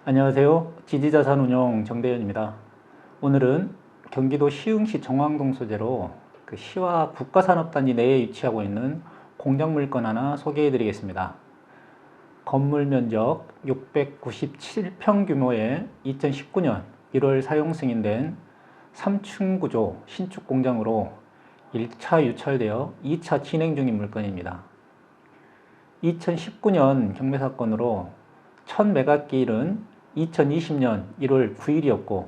안녕하세요. 지지자산운용 정대현입니다. 오늘은 경기도 시흥시 정왕동 소재로 시와 국가산업단지 내에 위치하고 있는 공작물건 하나 소개해 드리겠습니다. 건물 면적 697평 규모의 2019년 1월 사용 승인된 3층 구조 신축 공장으로 1차 유찰되어 2차 진행 중인 물건입니다. 2019년 경매 사건으로 첫 매각기일은 2020년 1월 9일이었고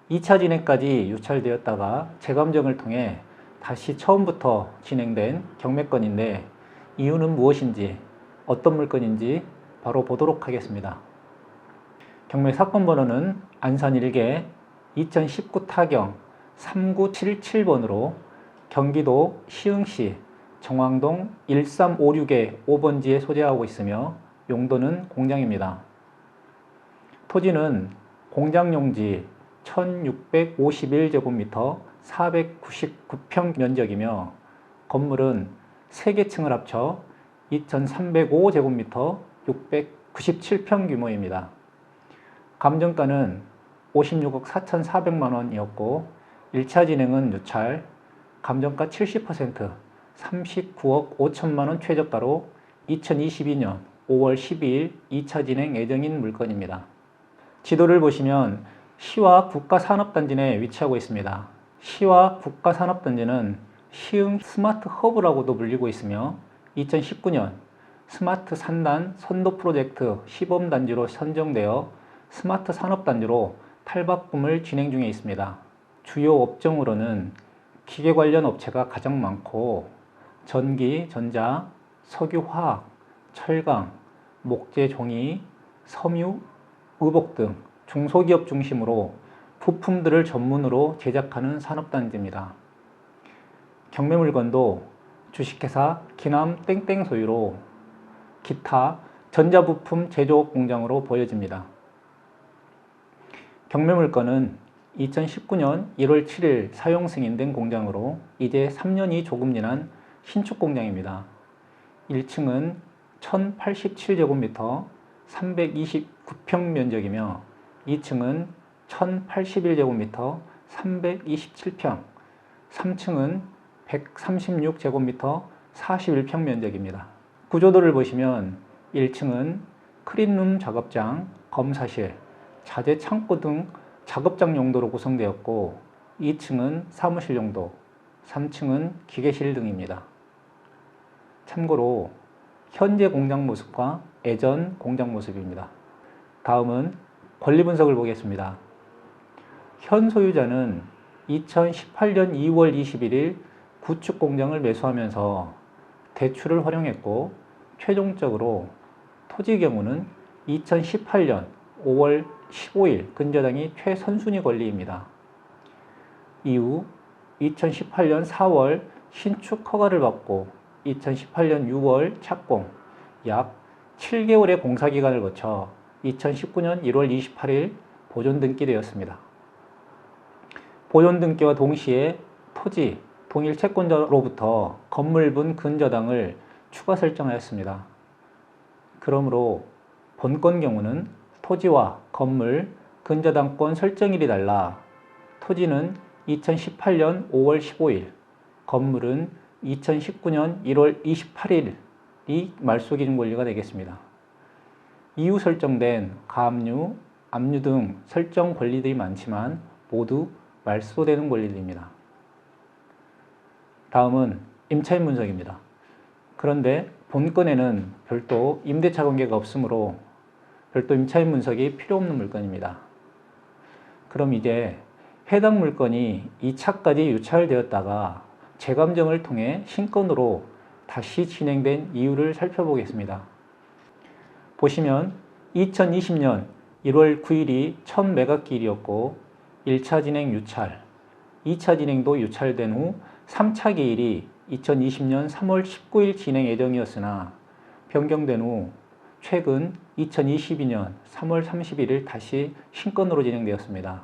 2차 진행까지 유찰되었다가 재감정을 통해 다시 처음부터 진행된 경매건인데 이유는 무엇인지 어떤 물건인지 바로 보도록 하겠습니다. 경매 사건 번호는 안산 1개 2019 타경 3977번으로 경기도 시흥시 정왕동 1356의 5번지에 소재하고 있으며 용도는 공장입니다. 토지는 공장용지 1651제곱미터 499평 면적이며 건물은 3개 층을 합쳐 2305제곱미터 697평 규모입니다. 감정가는 56억 4,400만원이었고 1차 진행은 유찰, 감정가 70% 39억 5천만원 최저가로 2022년 5월 12일 2차 진행 예정인 물건입니다. 지도를 보시면 시와 국가산업단지 내에 위치하고 있습니다. 시와 국가산업단지는 시흥 스마트 허브라고도 불리고 있으며 2019년 스마트 산단 선도 프로젝트 시범단지로 선정되어 스마트 산업단지로 탈바꿈을 진행 중에 있습니다. 주요 업종으로는 기계 관련 업체가 가장 많고 전기, 전자, 석유화학, 철강, 목재, 종이, 섬유, 의복 등 중소기업 중심으로 부품들을 전문으로 제작하는 산업단지입니다. 경매 물건도 주식회사 기남 땡땡 소유로 기타 전자부품 제조 공장으로 보여집니다. 경매 물건은 2019년 1월 7일 사용 승인된 공장으로 이제 3년이 조금 지난 신축 공장입니다. 1층은 1087제곱미터 329평 면적이며 2층은 1081제곱미터 327평, 3층은 136제곱미터 41평 면적입니다. 구조도를 보시면 1층은 클린룸 작업장, 검사실, 자재 창고 등 작업장 용도로 구성되었고 2층은 사무실 용도, 3층은 기계실 등입니다. 참고로 현재 공장 모습과 예전 공장 모습입니다. 다음은 권리 분석을 보겠습니다. 현 소유자는 2018년 2월 21일 구축 공장을 매수하면서 대출을 활용했고 최종적으로 토지 경우는 2018년 5월 15일 근저당이 최선순위 권리입니다. 이후 2018년 4월 신축 허가를 받고 2018년 6월 착공, 약 7개월의 공사기간을 거쳐 2019년 1월 28일 보존등기되었습니다. 보존등기와 동시에 토지, 동일 채권자로부터 건물분 근저당을 추가 설정하였습니다. 그러므로 본건 경우는 토지와 건물, 근저당권 설정일이 달라 토지는 2018년 5월 15일, 건물은 2019년 1월 28일이 말소기준 권리가 되겠습니다. 이후 설정된 가압류, 압류 등 설정 권리들이 많지만 모두 말소되는 권리들입니다. 다음은 임차인 분석입니다. 그런데 본건에는 별도 임대차 관계가 없으므로 별도 임차인 분석이 필요 없는 물건입니다. 그럼 이제 해당 물건이 2차까지 유찰되었다가 재감정을 통해 신건으로 다시 진행된 이유를 살펴보겠습니다. 보시면 2020년 1월 9일이 첫 매각기일이었고 1차 진행 유찰, 2차 진행도 유찰된 후 3차 기일이 2020년 3월 19일 진행 예정이었으나 변경된 후 최근 2022년 3월 31일 다시 신건으로 진행되었습니다.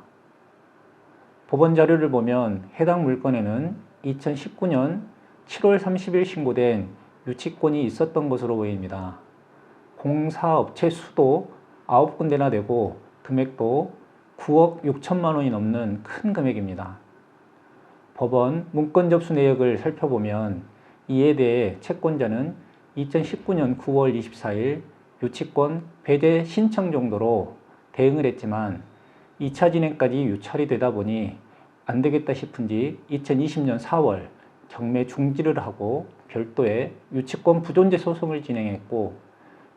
법원 자료를 보면 해당 물건에는 2019년 7월 30일 신고된 유치권이 있었던 것으로 보입니다. 공사업체 수도 9군데나 되고 금액도 9억 6천만 원이 넘는 큰 금액입니다. 법원 문건 접수 내역을 살펴보면 이에 대해 채권자는 2019년 9월 24일 유치권 배제 신청 정도로 대응을 했지만 2차 진행까지 유찰이 되다 보니 안 되겠다 싶은지 2020년 4월 경매 중지를 하고 별도의 유치권 부존재 소송을 진행했고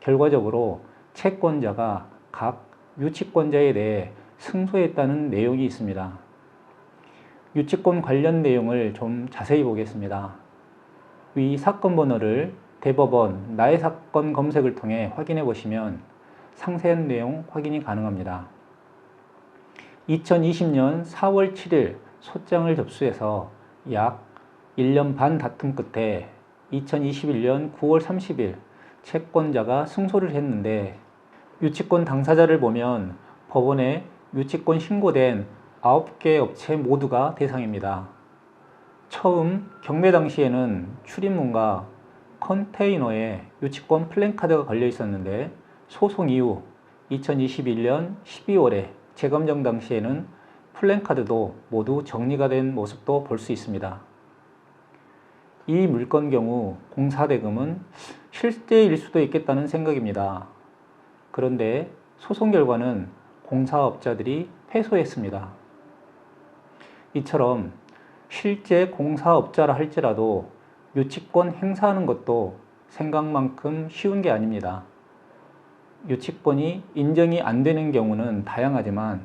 결과적으로 채권자가 각 유치권자에 대해 승소했다는 내용이 있습니다. 유치권 관련 내용을 좀 자세히 보겠습니다. 위 사건 번호를 대법원 나의 사건 검색을 통해 확인해 보시면 상세한 내용 확인이 가능합니다. 2020년 4월 7일 소장을 접수해서 약 1년 반 다툼 끝에 2021년 9월 30일 채권자가 승소를 했는데 유치권 당사자를 보면 법원에 유치권 신고된 9개 업체 모두가 대상입니다. 처음 경매 당시에는 출입문과 컨테이너에 유치권 플랜카드가 걸려 있었는데 소송 이후 2021년 12월에 재검정 당시에는 플랜카드도 모두 정리가 된 모습도 볼 수 있습니다. 이 물건 경우 공사대금은 실제일 수도 있겠다는 생각입니다. 그런데 소송 결과는 공사업자들이 패소했습니다. 이처럼 실제 공사업자라 할지라도 유치권 행사하는 것도 생각만큼 쉬운 게 아닙니다. 유치권이 인정이 안 되는 경우는 다양하지만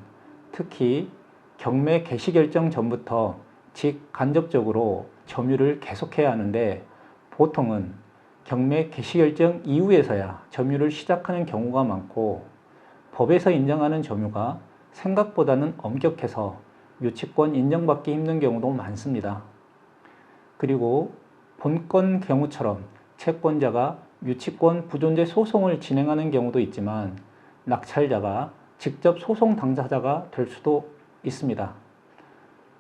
특히 경매 개시 결정 전부터 간접적으로 점유를 계속해야 하는데 보통은 경매 개시 결정 이후에서야 점유를 시작하는 경우가 많고 법에서 인정하는 점유가 생각보다는 엄격해서 유치권 인정받기 힘든 경우도 많습니다. 그리고 본건 경우처럼 채권자가 유치권 부존재 소송을 진행하는 경우도 있지만 낙찰자가 직접 소송 당사자가 될 수도 있습니다.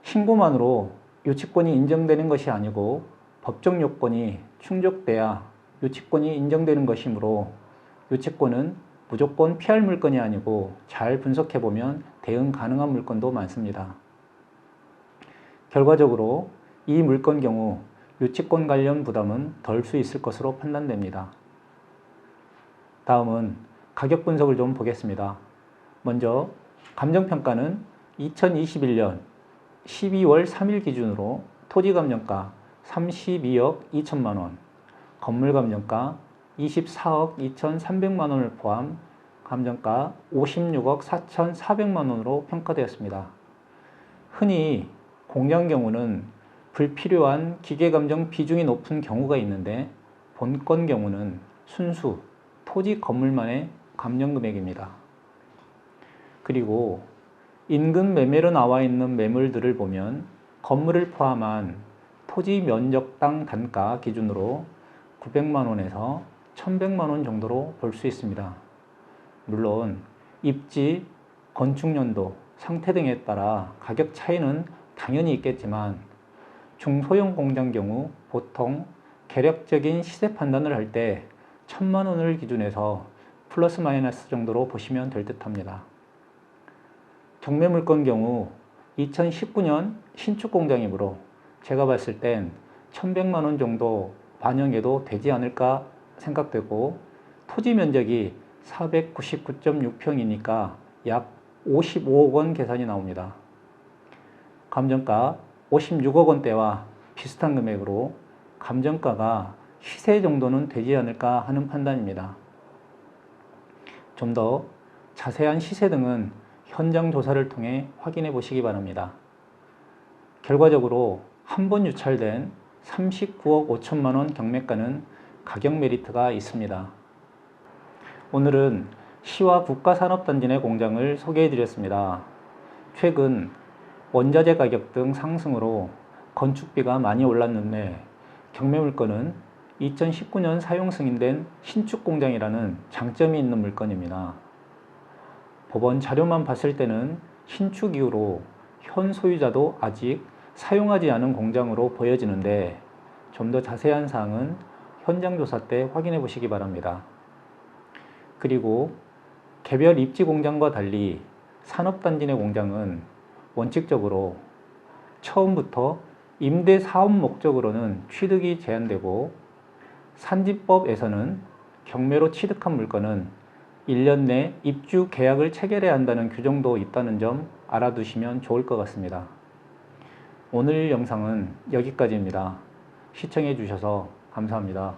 신고만으로 유치권이 인정되는 것이 아니고 법적 요건이 충족돼야 유치권이 인정되는 것이므로 유치권은 무조건 피할 물건이 아니고 잘 분석해보면 대응 가능한 물건도 많습니다. 결과적으로 이 물건 경우 유치권 관련 부담은 덜 수 있을 것으로 판단됩니다. 다음은 가격 분석을 좀 보겠습니다. 먼저 감정평가는 2021년 12월 3일 기준으로 토지감정가 32억 2천만 원, 건물감정가 24억 2,300만 원을 포함 감정가 56억 4,400만 원으로 평가되었습니다. 흔히 공장 경우는 불필요한 기계감정 비중이 높은 경우가 있는데 본건 경우는 순수 토지 건물만의 감정금액입니다. 그리고 인근 매매로 나와 있는 매물들을 보면 건물을 포함한 토지 면적당 단가 기준으로 900만 원에서 1100만 원 정도로 볼 수 있습니다. 물론 입지, 건축연도, 상태 등에 따라 가격 차이는 당연히 있겠지만 중소형 공장 경우 보통 개략적인 시세 판단을 할 때 1000만 원을 기준해서 플러스 마이너스 정도로 보시면 될 듯 합니다. 경매 물건 경우 2019년 신축 공장이므로 제가 봤을 땐 1100만 원 정도 반영해도 되지 않을까 생각되고 토지 면적이 499.6평이니까 약 55억 원 계산이 나옵니다. 감정가 56억 원대와 비슷한 금액으로 감정가가 시세 정도는 되지 않을까 하는 판단입니다. 좀 더 자세한 시세 등은 현장 조사를 통해 확인해 보시기 바랍니다. 결과적으로 한 번 유찰된 39억 5천만 원 경매가는 가격 메리트가 있습니다. 오늘은 시와 국가산업단지 내 공장을 소개해 드렸습니다. 최근 원자재 가격 등 상승으로 건축비가 많이 올랐는데 경매 물건은 2019년 사용 승인된 신축 공장이라는 장점이 있는 물건입니다. 법원 자료만 봤을 때는 신축 이후로 현 소유자도 아직 사용하지 않은 공장으로 보여지는데 좀 더 자세한 사항은 현장 조사 때 확인해 보시기 바랍니다. 그리고 개별 입지 공장과 달리 산업단지 내 공장은 원칙적으로 처음부터 임대 사업 목적으로는 취득이 제한되고 산지법에서는 경매로 취득한 물건은 1년 내 입주 계약을 체결해야 한다는 규정도 있다는 점 알아두시면 좋을 것 같습니다. 오늘 영상은 여기까지입니다. 시청해 주셔서 감사합니다.